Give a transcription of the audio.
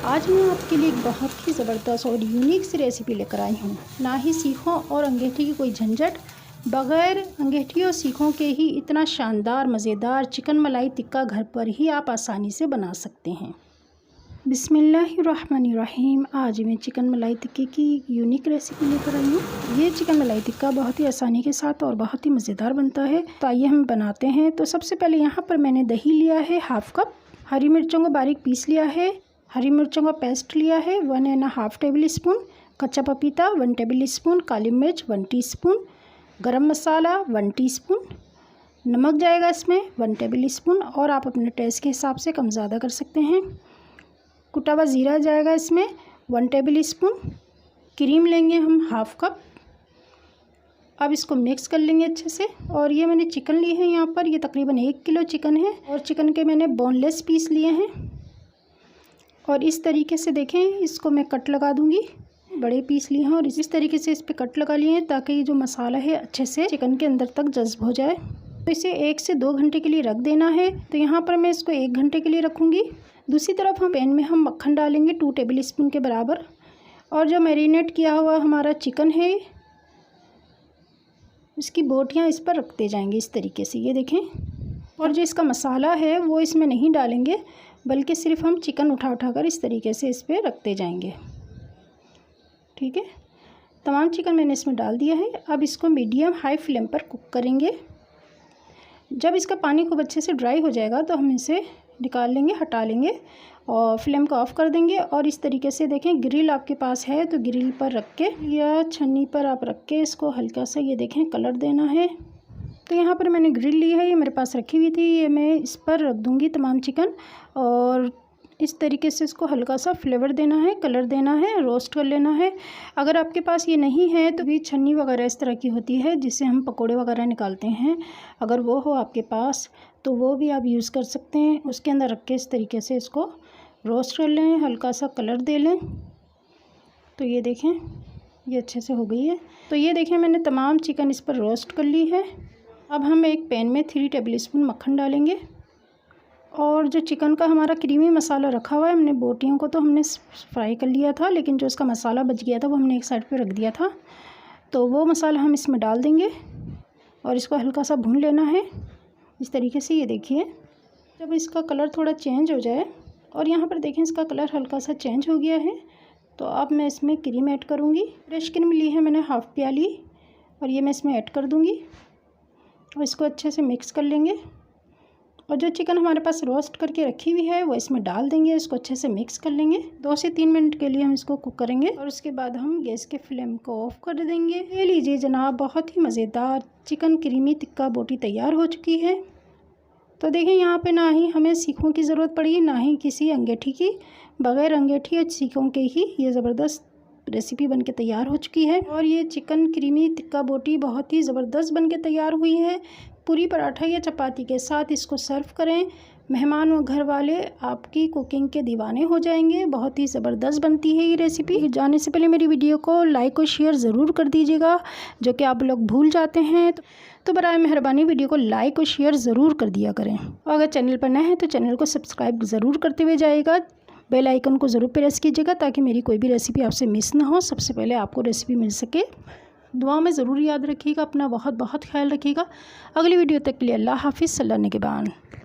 आज मैं आपके लिए एक बहुत ही ज़बरदस्त और यूनिक सी रेसिपी लेकर आई हूँ। ना ही सीखों और अंगीठी की कोई झंझट, बग़ैर अंगीठी और सीखों के ही इतना शानदार मज़ेदार चिकन मलाई टिक्का घर पर ही आप आसानी से बना सकते हैं। बिस्मिल्लाहिर्रहमानिर्रहीम। आज मैं चिकन मलाई टिक्के की यूनिक रेसिपी लेकर आई हूँ। ये चिकन मलाई टिक्का बहुत ही आसानी के साथ और बहुत ही मज़ेदार बनता है। तो आइए हम बनाते हैं। तो सबसे पहले यहाँ पर मैंने दही लिया है हाफ़ कप, हरी मिर्चों को बारीक पीस लिया है, हरी मिर्चों का पेस्ट लिया है 1.5 टेबल स्पून, कच्चा पपीता 1 टेबल स्पून, काली मिर्च 1 टीस्पून, गरम मसाला 1 टीस्पून, नमक जाएगा इसमें 1 टेबल स्पून और आप अपने टेस्ट के हिसाब से कम ज़्यादा कर सकते हैं। कुटा हुआ ज़ीरा जाएगा इसमें 1 टेबल स्पून, क्रीम लेंगे हम हाफ़ कप। अब इसको मिक्स कर लेंगे अच्छे से। और ये मैंने चिकन ली है, यहाँ पर ये तकरीबन 1 किलो चिकन है और चिकन के मैंने बोनलेस पीस लिए हैं। और इस तरीके से देखें, इसको मैं कट लगा दूंगी। बड़े पीस लिए हैं और इस तरीके से इस पर कट लगा लिए हैं ताकि ये जो मसाला है अच्छे से चिकन के अंदर तक जज्ब हो जाए। तो इसे 1 से 2 घंटे के लिए रख देना है। तो यहाँ पर मैं इसको 1 घंटे के लिए रखूँगी। दूसरी तरफ हम पैन में हम मक्खन डालेंगे 2 टेबल स्पून के बराबर। और जो मैरिनेट किया हुआ हमारा चिकन है, इसकी बोटियाँ इस पर रखते जाएंगे इस तरीके से, ये देखें। और जो इसका मसाला है वो इसमें नहीं डालेंगे, बल्कि सिर्फ हम चिकन उठा कर इस तरीके से इस पर रखते जाएंगे। ठीक है, तमाम चिकन मैंने इसमें डाल दिया है। अब इसको मीडियम हाई फ्लेम पर कुक करेंगे। जब इसका पानी खूब अच्छे से ड्राई हो जाएगा तो हम इसे निकाल लेंगे, हटा लेंगे और फ्लेम को ऑफ़ कर देंगे। और इस तरीके से देखें, ग्रिल आपके पास है तो ग्रिल पर रख के या छन्नी पर आप रख के इसको हल्का सा ये देखें कलर देना है। तो यहाँ पर मैंने ग्रिल ली है, ये मेरे पास रखी हुई थी, ये मैं इस पर रख दूँगी तमाम चिकन। और इस तरीके से इसको हल्का सा फ्लेवर देना है, कलर देना है, रोस्ट कर लेना है। अगर आपके पास ये नहीं है तो भी छन्नी वगैरह इस तरह की होती है जिससे हम पकोड़े वगैरह निकालते हैं, अगर वो हो आपके पास तो वो भी आप यूज़ कर सकते हैं। उसके अंदर रख के इस तरीके से इसको रोस्ट कर लें, हल्का सा कलर दे लें। तो ये देखें, ये अच्छे से हो गई है। तो ये देखें, मैंने तमाम चिकन इस पर रोस्ट कर ली है। अब हम एक पैन में 3 टेबल स्पून मक्खन डालेंगे। और जो चिकन का हमारा क्रीमी मसाला रखा हुआ है, हमने बोटियों को तो हमने फ्राई कर लिया था, लेकिन जो इसका मसाला बच गया था वो हमने एक साइड पे रख दिया था। तो वो मसाला हम इसमें डाल देंगे और इसको हल्का सा भून लेना है इस तरीके से। ये देखिए, जब इसका कलर थोड़ा चेंज हो जाए, और यहाँ पर देखें इसका कलर हल्का सा चेंज हो गया है, तो अब मैं इसमें क्रीम ऐड करूँगी। फ्रेश क्रीम ली है मैंने हाफ़ प्याली, और ये मैं इसमें ऐड कर दूँगी और इसको अच्छे से मिक्स कर लेंगे। और जो चिकन हमारे पास रोस्ट करके रखी हुई है वो इसमें डाल देंगे, इसको अच्छे से मिक्स कर लेंगे। 2 से 3 मिनट के लिए हम इसको कुक करेंगे और उसके बाद हम गैस के फ्लेम को ऑफ कर देंगे। ये लीजिए जनाब, बहुत ही मज़ेदार चिकन क्रीमी टिक्का बोटी तैयार हो चुकी है। तो देखें, यहाँ पे ना ही हमें सीखों की ज़रूरत पड़ी, ना ही किसी अंगीठी की। बग़ैर अंगीठी और सीखों के ही ये ज़बरदस्त रेसिपी बनके तैयार हो चुकी है। और ये चिकन क्रीमी टिक्का बोटी बहुत ही ज़बरदस्त बनके तैयार हुई है। पूरी पराठा या चपाती के साथ इसको सर्व करें, मेहमान और घर वाले आपकी कुकिंग के दीवाने हो जाएंगे। बहुत ही ज़बरदस्त बनती है ये रेसिपी। जाने से पहले मेरी वीडियो को लाइक और शेयर ज़रूर कर दीजिएगा, जो कि आप लोग भूल जाते हैं। तो बराए मेहरबानी वीडियो को लाइक और शेयर ज़रूर कर दिया करें। और अगर चैनल पर नए हैं तो चैनल को सब्सक्राइब ज़रूर करते हुए जाइएगा। बेल आइकन को ज़रूर प्रेस कीजिएगा ताकि मेरी कोई भी रेसिपी आपसे मिस ना हो, सबसे पहले आपको रेसिपी मिल सके। दुआ में ज़रूर याद रखिएगा, अपना बहुत बहुत ख्याल रखिएगा। अगली वीडियो तक के लिए अल्लाह हाफिज़, सल्लल्लाहु अलैहि वसल्लम।